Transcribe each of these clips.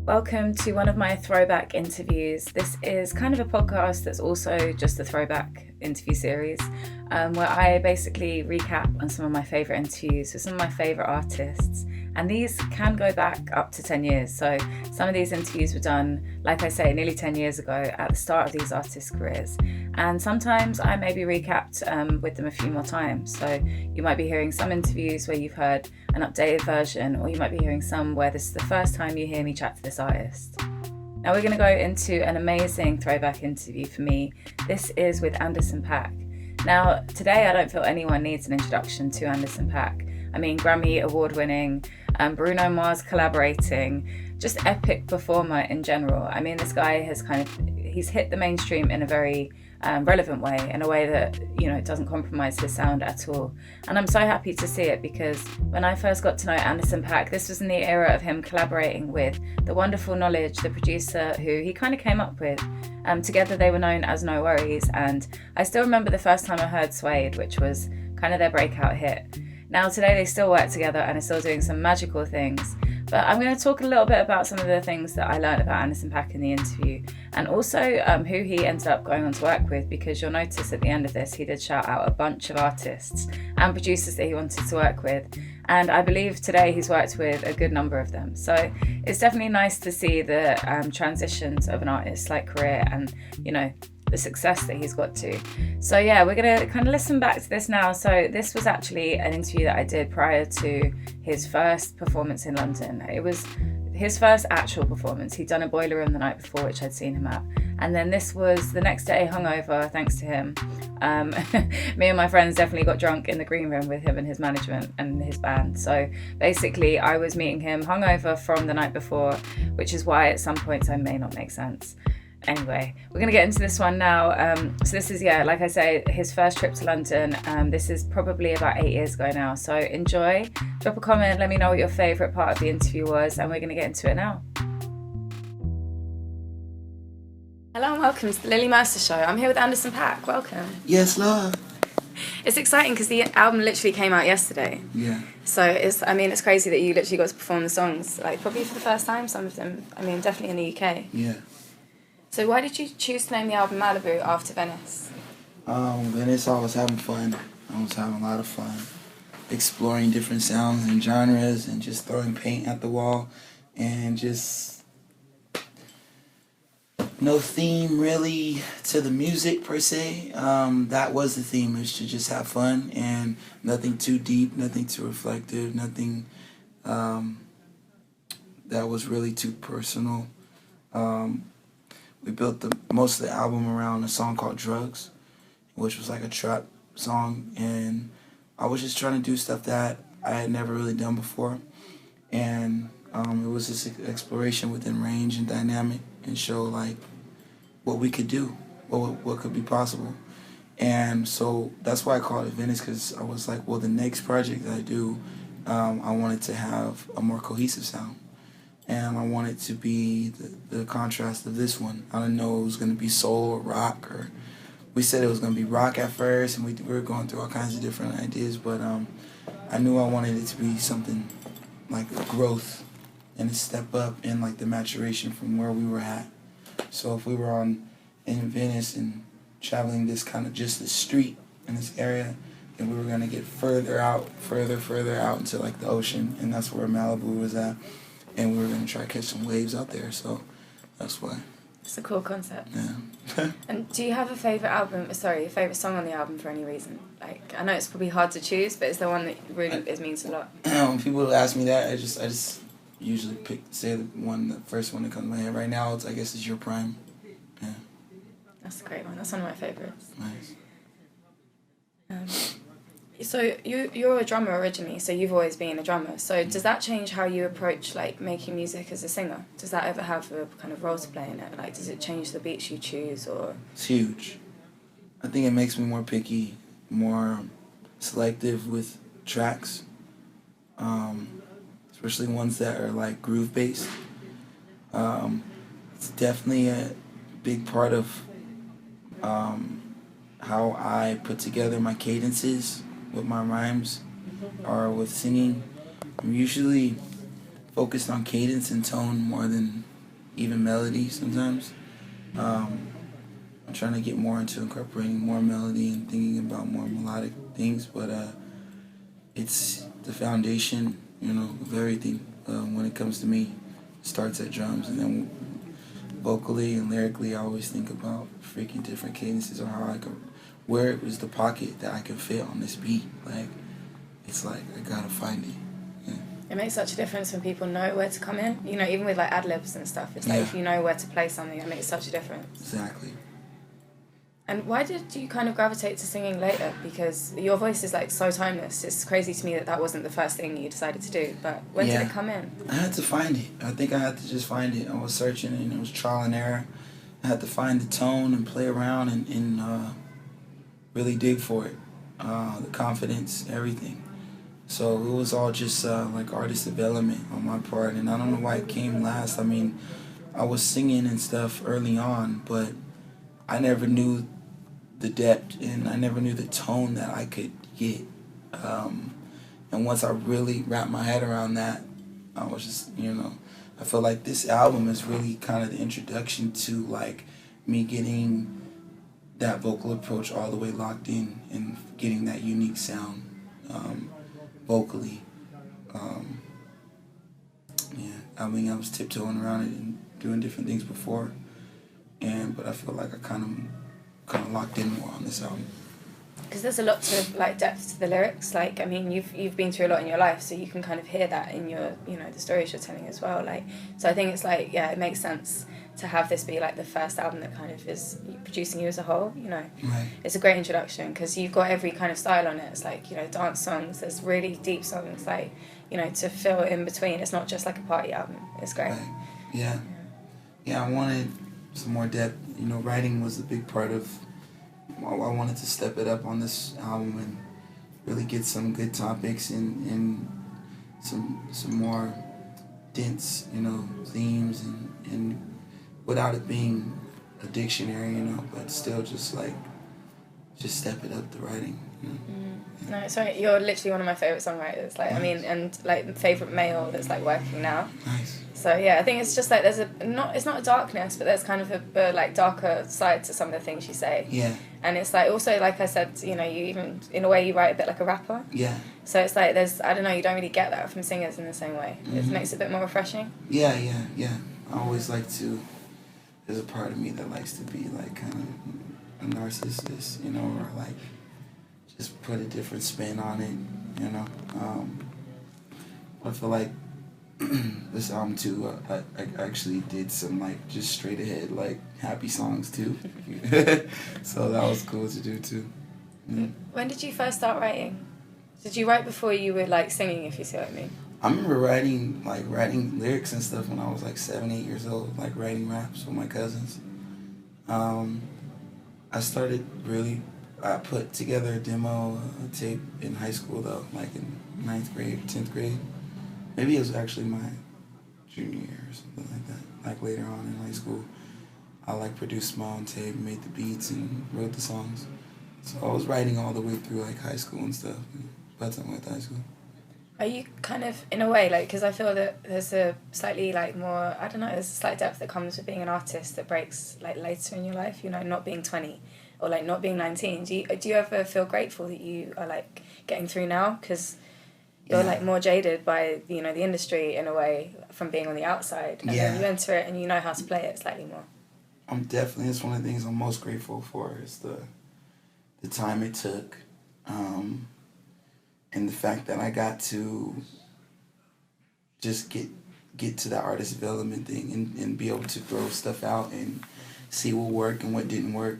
Welcome to one of my throwback interviews. This is kind of a podcast that's also just a throwback interview series where I basically recap on some of my favourite interviews with some of my favourite artists. And these can go back up to 10 years. So some of these interviews were done, like I say, nearly 10 years ago at the start of these artists' careers. And sometimes I maybe recapped with them a few more times. So you might be hearing some interviews where you've heard an updated version, or you might be hearing some where this is the first time you hear me chat to this artist. Now we're going to go into an amazing throwback interview for me. This is with Anderson Paak. Now today I don't feel anyone needs an introduction to Anderson Paak. I mean, Grammy award-winning, Bruno Mars collaborating, just epic performer in general. I mean, this guy has he's hit the mainstream in a very relevant way, in a way that, doesn't compromise his sound at all. And I'm so happy to see it, because when I first got to know Anderson Paak, this was in the era of him collaborating with the wonderful Knowledge, the producer who he kind of came up with. Together they were known as No Worries, and I still remember the first time I heard Suede, which was kind of their breakout hit. Now today they still work together and are still doing some magical things. But I'm going to talk a little bit about some of the things that I learned about Anderson Paak in the interview, and also who he ended up going on to work with, because you'll notice at the end of this he did shout out a bunch of artists and producers that he wanted to work with, and I believe today he's worked with a good number of them. So it's definitely nice to see the transitions of an artist's career and the success that he's got to. So yeah, we're gonna kind of listen back to this now. So this was actually an interview that I did prior to his first performance in London. It was his first actual performance. He'd done a Boiler Room the night before, which I'd seen him at, and then this was the next day, hungover, thanks to him. Me and my friends definitely got drunk in the green room with him and his management and his band. So basically I was meeting him hungover from the night before, which is why at some points I may not make sense. Anyway, we're going to get into this one now. So this is, like I say, his first trip to London. This is probably about 8 years ago now. So enjoy, drop a comment, let me know what your favourite part of the interview was, and we're going to get into it now. Hello and welcome to the Lily Mercer Show. I'm here with Anderson Paak. Welcome. Yes, Lord. It's exciting because the album literally came out yesterday. Yeah. So it's crazy that you literally got to perform the songs, probably for the first time, some of them. Definitely in the UK. Yeah. So why did you choose to name the album Malibu after Venice? Venice, I was having fun. I was having a lot of fun exploring different sounds and genres and just throwing paint at the wall, and just no theme really to the music per se. That was the theme, is to just have fun and nothing too deep, nothing too reflective, nothing that was really too personal. We built most of the album around a song called Drugs, which was like a trap song, and I was just trying to do stuff that I had never really done before, and it was this exploration within range and dynamic, and show what we could do, what could be possible. And so that's why I called it Venice, because I was like, well, the next project that I do, I wanted to have a more cohesive sound. And I want it to be the contrast of this one. I didn't know it was going to be soul or rock, or we said it was going to be rock at first, and we were going through all kinds of different ideas, but I knew I wanted it to be something like a growth and a step up in the maturation from where we were at. So if we were in Venice and traveling this kind of just the street in this area, then we were going to get further out into the ocean, and that's where Malibu was at. And we were going to try to catch some waves out there, so that's why. It's a cool concept. Yeah. And do you have a favourite song on the album for any reason? I know it's probably hard to choose, but is there one that really means a lot? When people ask me that, I just usually say the first one that comes to my head. Right now, I guess it's Your Prime. Yeah. That's a great one. That's one of my favourites. Nice. So you're a drummer originally, so you've always been a drummer. So does that change how you approach making music as a singer? Does that ever have a kind of role to play in it? Does it change the beats you choose, or? It's huge. I think it makes me more picky, more selective with tracks, especially ones that are groove based. It's definitely a big part of how I put together my cadences with my rhymes or with singing. I'm usually focused on cadence and tone more than even melody sometimes. I'm trying to get more into incorporating more melody and thinking about more melodic things, but it's the foundation, of everything. When it comes to me, it starts at drums, and then vocally and lyrically, I always think about freaking different cadences or how I could, where it was the pocket that I can fit on this beat. Like, it's like I gotta find it. Yeah. It makes such a difference when people know where to come in. Even with like ad-libs and stuff, it's like if you know where to play something, it makes such a difference. Exactly. And why did you kind of gravitate to singing later? Because your voice is like so timeless. It's crazy to me that wasn't the first thing you decided to do. But when did it come in? I had to find it. I think I had to just find it. I was searching and it was trial and error. I had to find the tone and play around and really dig for it. The confidence, everything. So it was all just like artist development on my part. And I don't know why it came last. I mean, I was singing and stuff early on, but I never knew the depth and I never knew the tone that I could get. And once I really wrapped my head around that, I was just, I feel like this album is really kind of the introduction to like me getting that vocal approach all the way locked in and getting that unique sound vocally. I mean, I was tiptoeing around it and doing different things before, but I feel like I kind of locked in more on this album. Because there's a lot of like depth to the lyrics. Like, I mean, you've been through a lot in your life, so you can kind of hear that in your, the stories you're telling as well. Like, so I think it's like, yeah, it makes sense to have this be like the first album that kind of is producing you as a whole. Right. It's a great introduction because you've got every kind of style on it. It's like, dance songs. There's really deep songs, like, to fill in between. It's not just like a party album. It's great. Right. Yeah. I wanted some more depth. Writing was a big part of. I wanted to step it up on this album and really get some good topics and some more dense, themes and without it being a dictionary, but still just step it up the writing. No, sorry, you're literally one of my favourite songwriters. Like, nice. I mean, and like favourite male that's like working now. Nice. So yeah, I think it's just like there's it's not a darkness, but there's kind of a like darker side to some of the things you say. Yeah. And it's like also like I said, you even in a way you write a bit like a rapper. Yeah. So it's like I don't know, you don't really get that from singers in the same way. Mm-hmm. It makes it a bit more refreshing. Yeah. I always like to. There's a part of me that likes to be like kind of a narcissist, or like just put a different spin on it, I feel like this album too, I actually did some like just straight ahead like happy songs too. So that was cool to do too. When did you first start writing? Did you write before you were like singing, if you see what I mean? I remember writing lyrics and stuff when I was like 7, 8 years old, like writing raps with my cousins. I started I put together a demo tape in high school though, like in 9th grade, 10th grade. Maybe it was actually my junior year or something like that. Like later on in high school, I like produced my own tape, made the beats and wrote the songs. So I was writing all the way through like high school and stuff. By the time I went to high school. Are you kind of, in a way, like, because I feel that there's a slightly, like, more, I don't know, there's a slight depth that comes with being an artist that breaks, like, later in your life, not being 20 or, like, not being 19. Do you ever feel grateful that you are, like, getting through now? Because you're, like, more jaded by, the industry, in a way, from being on the outside. And then you enter it and you know how to play it slightly more. It's one of the things I'm most grateful for is the time it took. And the fact that I got to just get to the artist development thing and be able to throw stuff out and see what worked and what didn't work.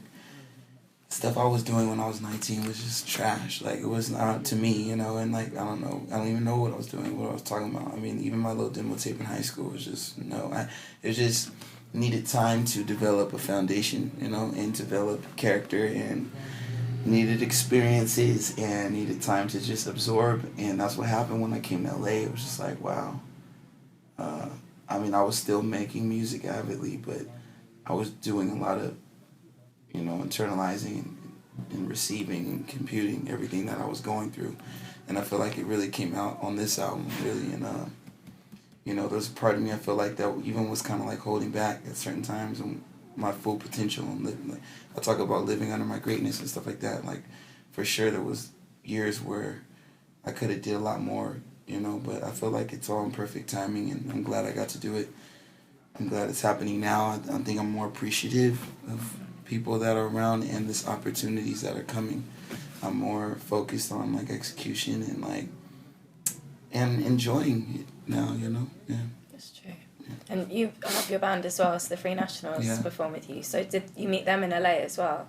Stuff I was doing when I was 19 was just trash. Like, it was not to me, and like, I don't even know what I was doing, what I was talking about. I mean, even my little demo tape in high school was just, it just needed time to develop a foundation, and develop character and needed experiences and needed time to just absorb, and that's what happened when I came to LA. It was just like, wow. I was still making music avidly, but I was doing a lot of, internalizing and receiving and computing everything that I was going through, and I feel like it really came out on this album, really, and there's a part of me I feel like that even was kind of like holding back at certain times on my full potential and living. Like, I talk about living under my greatness and stuff like that. Like, for sure there was years where I could have did a lot more, but I feel like it's all in perfect timing, and I'm glad I got to do it. I'm glad it's happening now. I think I'm more appreciative of people that are around and this opportunities that are coming. I'm more focused on like execution and and enjoying it now, Yeah. That's true. Yeah. And you have your band as well, so the Free Nationals perform with you. So did you meet them in LA as well?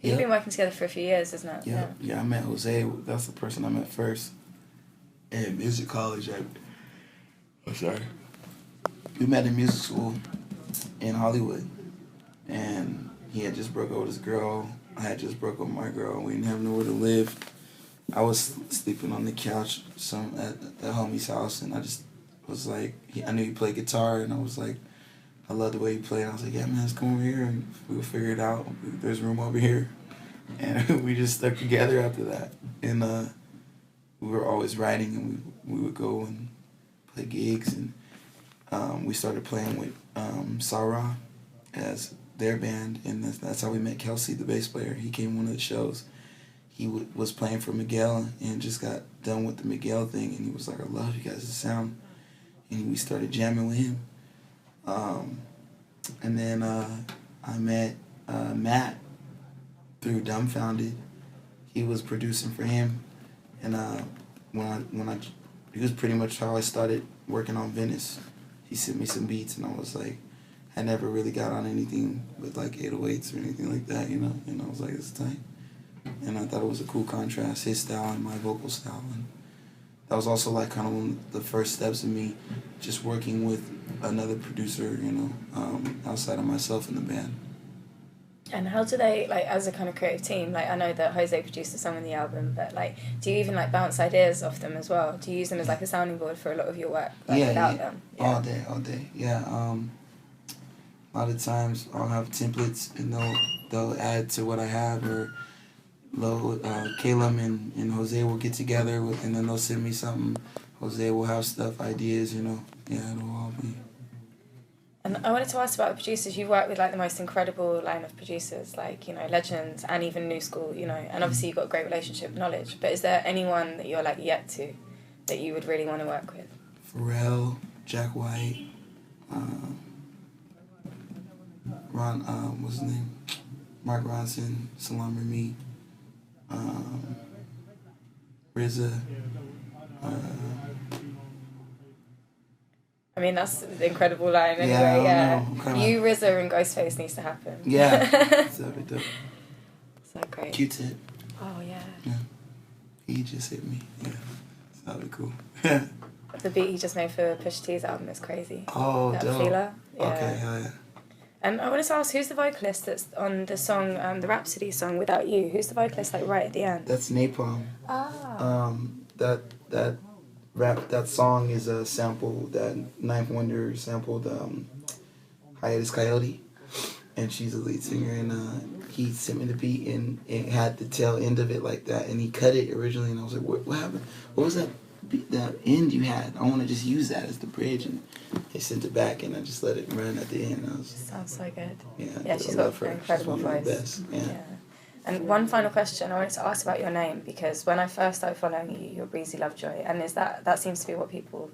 You've been working together for a few years, isn't it? Yeah, I met Jose. That's the person I met first in music college. We met in music school in Hollywood, and he had just broke up with his girl. I had just broke up with my girl. We didn't have nowhere to live. I was sleeping on the couch at the homie's house, and I just was like, I knew he played guitar, and I was like, I love the way he played. I was like, yeah, man, let's come over here, and we'll figure it out. There's room over here. And we just stuck together after that. And we were always writing, and we would go and play gigs, and we started playing with Sarah as their band, and that's how we met Kelsey, the bass player. He came one of the shows. He was playing for Miguel and just got done with the Miguel thing, and he was like, I love you guys' sound. And we started jamming with him. And then I met Matt through Dumbfounded. He was producing for him, and he was pretty much how I started working on Venice. He sent me some beats, and I was like, I never really got on anything with like 808s or anything like that, and I was like, it's tight. And I thought it was a cool contrast, his style and my vocal style. And that was also like kind of one of the first steps of me just working with another producer, outside of myself in the band. And how do they, like, as a kind of creative team, like, I know that Jose produced a song on the album, but, like, do you even, like, bounce ideas off them as well? Do you use them as, like, a sounding board for a lot of your work, like, without them? Yeah. All day, yeah. A lot of times I'll have templates, and they'll add to what I have, or Caleb and Jose will get together, and then they'll send me something. Jose will have stuff, ideas, Yeah, it'll all be... And I wanted to ask about the producers. You've worked with, like, the most incredible line of producers, like, legends and even new school, and obviously you've got a great relationship knowledge. But is there anyone that you're, like, yet to that you would really want to work with? Pharrell, Jack White, Ron, what's his name? Mark Ronson, Salam Remy, RZA, I mean, that's the incredible line anyway, yeah. You, RZA, and Ghostface needs to happen. Yeah. That'd be dope. So great. Q-Tip. Oh, yeah. Yeah. He just hit me. Yeah. So that'd be cool. The beat he just made for Pusha T's album is crazy. Oh, that dope. Feeler. Yeah. Okay, hell yeah. And I wanted to ask, who's the vocalist that's on the song, the Rhapsody song, Without You? Who's the vocalist, like, right at the end? That's Napalm. Ah. That song is a sample that Ninth Wonder sampled, Hiatus Coyote, and she's a lead singer, and he sent me the beat, and it had the tail end of it like that, and he cut it originally, and I was like, what happened? What was that end you had? I want to just use that as the bridge, and they sent it back, and I just let it run at the end. Sounds so good. Yeah, she's got an incredible voice. Best. Yeah. And one final question, I wanted to ask about your name, because when I first started following you, you're Breezy Lovejoy, and that seems to be what people,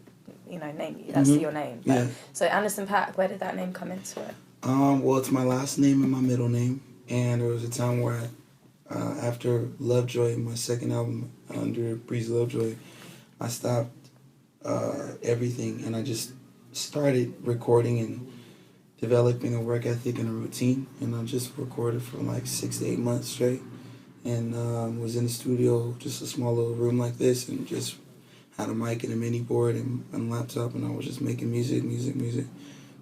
name you. That's your name. But, yeah. So Anderson Paak, where did that name come into it? Well, it's my last name and my middle name, and there was a time where after Lovejoy, my second album under Breezy Lovejoy, I stopped everything, and I just started recording and developing a work ethic and a routine, and I just recorded for like 6 to 8 months straight, and was in the studio, just a small little room like this, and just had a mic and a mini board and a laptop, and I was just making music,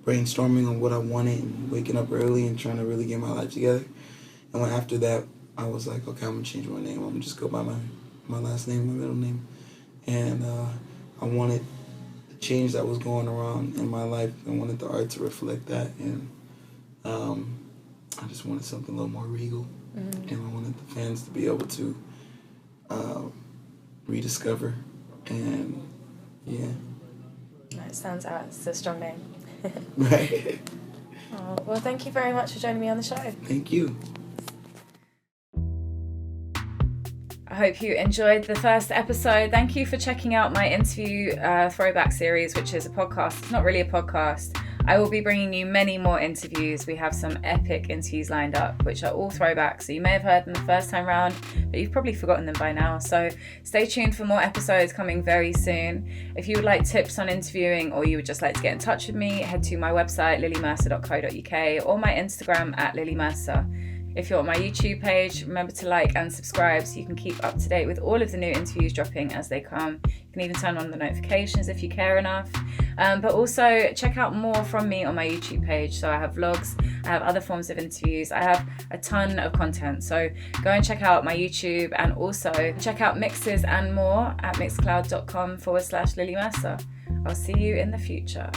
brainstorming on what I wanted, and waking up early and trying to really get my life together. And when after that, I was like, okay, I'm gonna change my name. I'm gonna just go by my last name, my middle name, and I wanted change that was going around in my life. I wanted the art to reflect that, and I just wanted something a little more regal, and I wanted the fans to be able to rediscover, and yeah. It stands out. It's a strong name. Right. Oh, well, thank you very much for joining me on the show. Thank you. I hope you enjoyed the first episode. Thank you for checking out my interview throwback series, which is a podcast. It's not really a podcast. I will be bringing you many more interviews. We have some epic interviews lined up, which are all throwbacks. So you may have heard them the first time round, but you've probably forgotten them by now. So stay tuned for more episodes coming very soon. If you would like tips on interviewing, or you would just like to get in touch with me, head to my website, lilymercer.co.uk, or my Instagram @lilymercer. If you're on my YouTube page, remember to like and subscribe so you can keep up to date with all of the new interviews dropping as they come. You can even turn on the notifications if you care enough. But also check out more from me on my YouTube page. So I have vlogs, I have other forms of interviews, I have a ton of content. So go and check out my YouTube, and also check out mixes and more at mixcloud.com/Lily Mercer. I'll see you in the future.